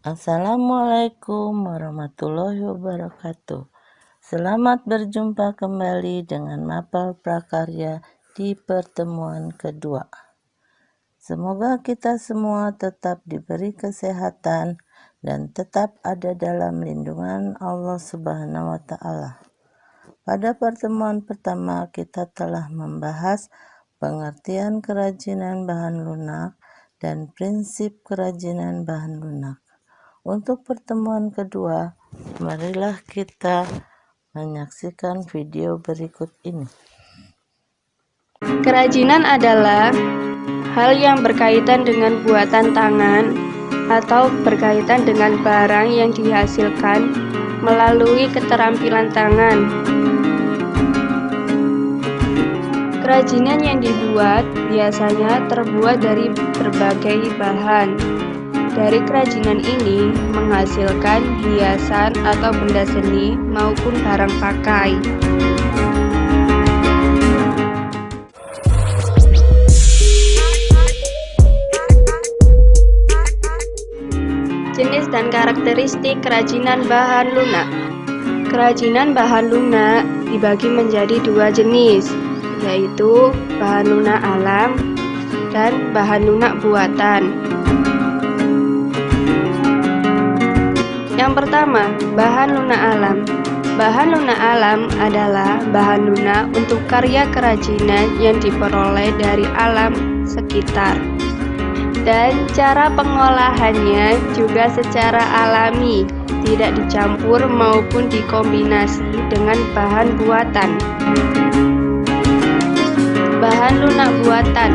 Assalamualaikum warahmatullahi wabarakatuh. Selamat berjumpa kembali dengan Mapel Prakarya di pertemuan kedua. Semoga kita semua tetap diberi kesehatan dan tetap ada dalam lindungan Allah Subhanahu wa Ta'ala. Pada pertemuan pertama kita telah membahas pengertian kerajinan bahan lunak dan prinsip kerajinan bahan lunak. Untuk pertemuan kedua, marilah kita menyaksikan video berikut ini. Kerajinan adalah hal yang berkaitan dengan buatan tangan atau berkaitan dengan barang yang dihasilkan melalui keterampilan tangan. Kerajinan yang dibuat biasanya terbuat dari berbagai bahan. Dari kerajinan ini menghasilkan hiasan atau benda seni maupun barang pakai. Jenis dan karakteristik kerajinan bahan lunak. Kerajinan bahan lunak dibagi menjadi dua jenis, yaitu bahan lunak alam dan bahan lunak buatan. Yang pertama, bahan lunak alam. Bahan lunak alam adalah bahan lunak untuk karya kerajinan yang diperoleh dari alam sekitar. Dan cara pengolahannya juga secara alami, tidak dicampur maupun dikombinasi dengan bahan buatan. Bahan lunak buatan.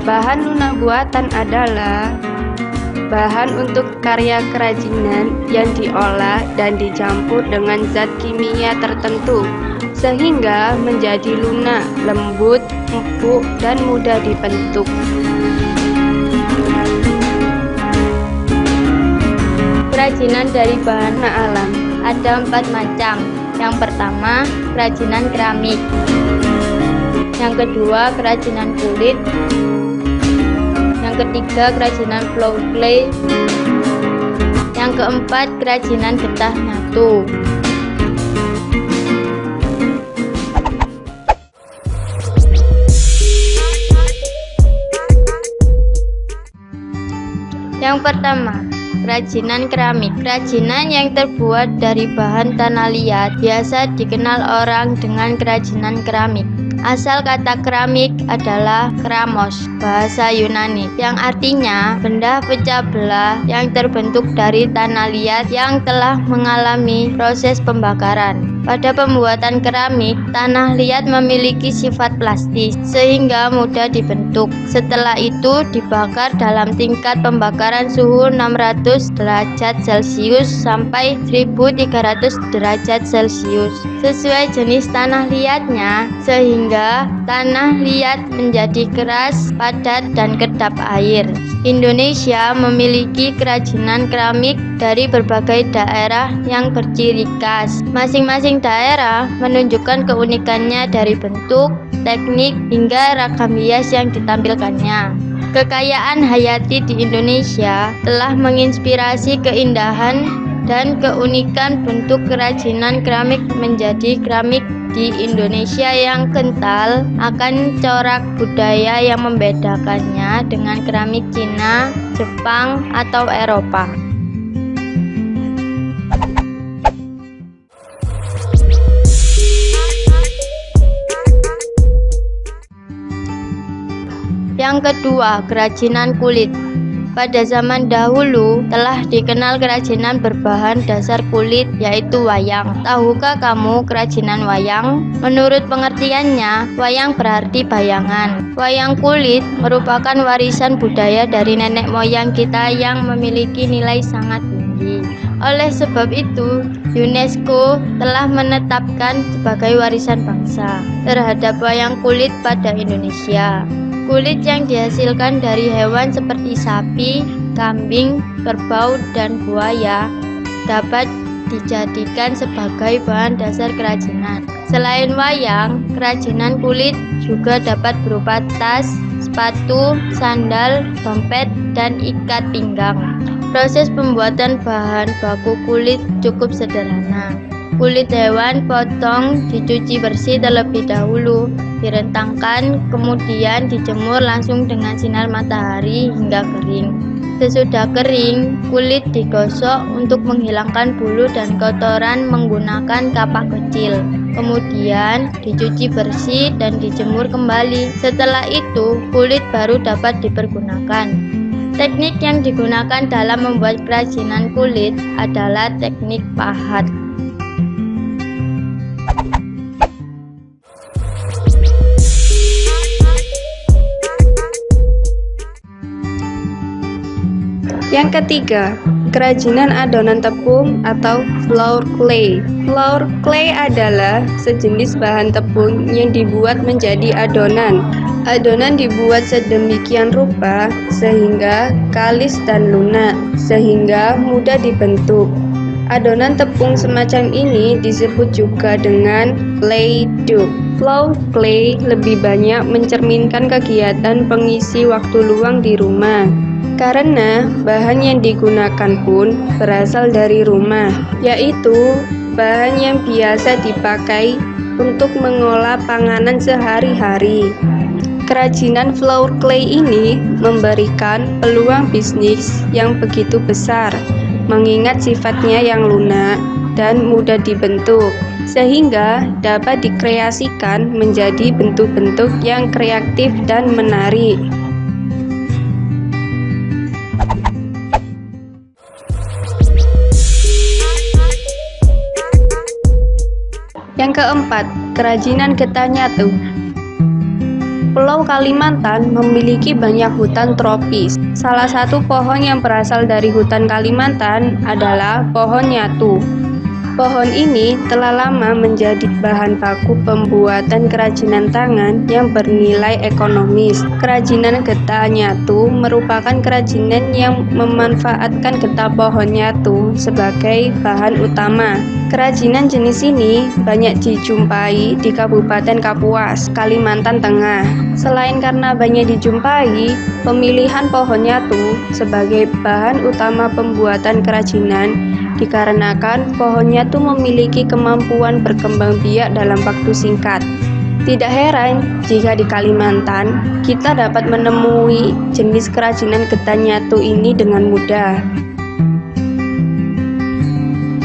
Bahan lunak buatan adalah bahan untuk karya kerajinan yang diolah dan dicampur dengan zat kimia tertentu sehingga menjadi lunak, lembut, empuk, dan mudah dibentuk. Kerajinan dari bahan alam ada 4 macam. Yang pertama, kerajinan keramik. Yang kedua, kerajinan kulit. Yang ketiga, kerajinan floor clay. Yang keempat, kerajinan getah nyatu. Yang pertama, kerajinan keramik. Kerajinan yang terbuat dari bahan tanah liat biasa dikenal orang dengan kerajinan keramik. Asal kata keramik adalah keramos, bahasa Yunani, yang artinya benda pecah belah yang terbentuk dari tanah liat yang telah mengalami proses pembakaran. Pada pembuatan keramik, tanah liat memiliki sifat plastis sehingga mudah dibentuk. Setelah itu dibakar dalam tingkat pembakaran suhu 600 derajat Celcius sampai 1300 derajat Celcius sesuai jenis tanah liatnya, sehingga tanah liat menjadi keras, padat, dan kedap air. Indonesia memiliki kerajinan keramik dari berbagai daerah yang berciri khas. Masing-masing daerah menunjukkan keunikannya dari bentuk, teknik, hingga ragam hias yang ditampilkannya. Kekayaan hayati di Indonesia telah menginspirasi keindahan dan keunikan bentuk kerajinan keramik menjadi keramik di Indonesia yang kental akan corak budaya yang membedakannya dengan keramik Cina, Jepang, atau Eropa. Yang kedua, kerajinan kulit. Pada zaman dahulu telah dikenal kerajinan berbahan dasar kulit, yaitu wayang. Tahukah kamu kerajinan wayang? Menurut pengertiannya, wayang berarti bayangan. Wayang kulit merupakan warisan budaya dari nenek moyang kita yang memiliki nilai sangat tinggi. Oleh sebab itu, UNESCO telah menetapkan sebagai warisan bangsa terhadap wayang kulit pada Indonesia. Kulit yang dihasilkan dari hewan seperti sapi, kambing, kerbau, dan buaya dapat dijadikan sebagai bahan dasar kerajinan. Selain wayang, kerajinan kulit juga dapat berupa tas, sepatu, sandal, dompet, dan ikat pinggang. Proses pembuatan bahan baku kulit cukup sederhana. Kulit hewan potong, dicuci bersih terlebih dahulu, direntangkan, kemudian dijemur langsung dengan sinar matahari hingga kering. Sesudah kering, kulit digosok untuk menghilangkan bulu dan kotoran menggunakan kapak kecil. Kemudian dicuci bersih dan dijemur kembali. Setelah itu, kulit baru dapat dipergunakan. Teknik yang digunakan dalam membuat kerajinan kulit adalah teknik pahat. Yang ketiga, kerajinan adonan tepung atau flour clay. Flour clay adalah sejenis bahan tepung yang dibuat menjadi adonan. Adonan dibuat sedemikian rupa sehingga kalis dan lunak, sehingga mudah dibentuk. Adonan tepung semacam ini disebut juga dengan clay dough. Flour clay lebih banyak mencerminkan kegiatan pengisi waktu luang di rumah. Karena bahan yang digunakan pun berasal dari rumah, yaitu bahan yang biasa dipakai untuk mengolah panganan sehari-hari. Kerajinan flour clay ini memberikan peluang bisnis yang begitu besar, mengingat sifatnya yang lunak dan mudah dibentuk, sehingga dapat dikreasikan menjadi bentuk-bentuk yang kreatif dan menarik. Yang keempat, kerajinan getah nyatu. Pulau Kalimantan memiliki banyak hutan tropis. Salah satu pohon yang berasal dari hutan Kalimantan adalah pohon nyatu. Pohon ini telah lama menjadi bahan baku pembuatan kerajinan tangan yang bernilai ekonomis. Kerajinan getah nyatu merupakan kerajinan yang memanfaatkan getah pohon nyatu sebagai bahan utama. Kerajinan jenis ini banyak dijumpai di Kabupaten Kapuas, Kalimantan Tengah. Selain karena banyak dijumpai, pemilihan pohon nyatu sebagai bahan utama pembuatan kerajinan dikarenakan pohon nyatu memiliki kemampuan berkembang biak dalam waktu singkat. Tidak heran jika di Kalimantan kita dapat menemui jenis kerajinan getah nyatu ini dengan mudah.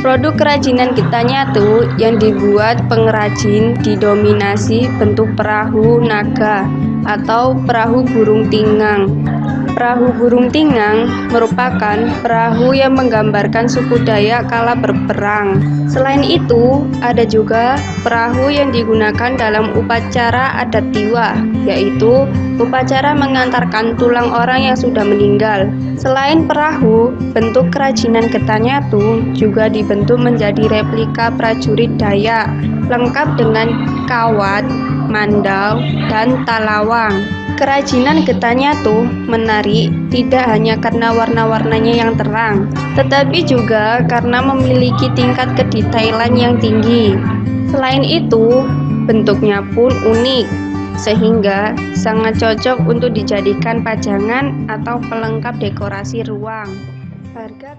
Produk kerajinan getah nyatu yang dibuat pengrajin didominasi bentuk perahu naga atau perahu burung tingang. Perahu burung tingang merupakan perahu yang menggambarkan suku Dayak kala berperang. Selain itu, ada juga perahu yang digunakan dalam upacara adat Tiwa, yaitu upacara mengantarkan tulang orang yang sudah meninggal. Selain perahu, bentuk kerajinan getah nyatu juga dibentuk menjadi replika prajurit Dayak, lengkap dengan kawat, mandau, dan talawang. Kerajinan getah nyatu menarik tidak hanya karena warna-warnanya yang terang, tetapi juga karena memiliki tingkat kedetailan yang tinggi. Selain itu, bentuknya pun unik, sehingga sangat cocok untuk dijadikan pajangan atau pelengkap dekorasi ruang. Harga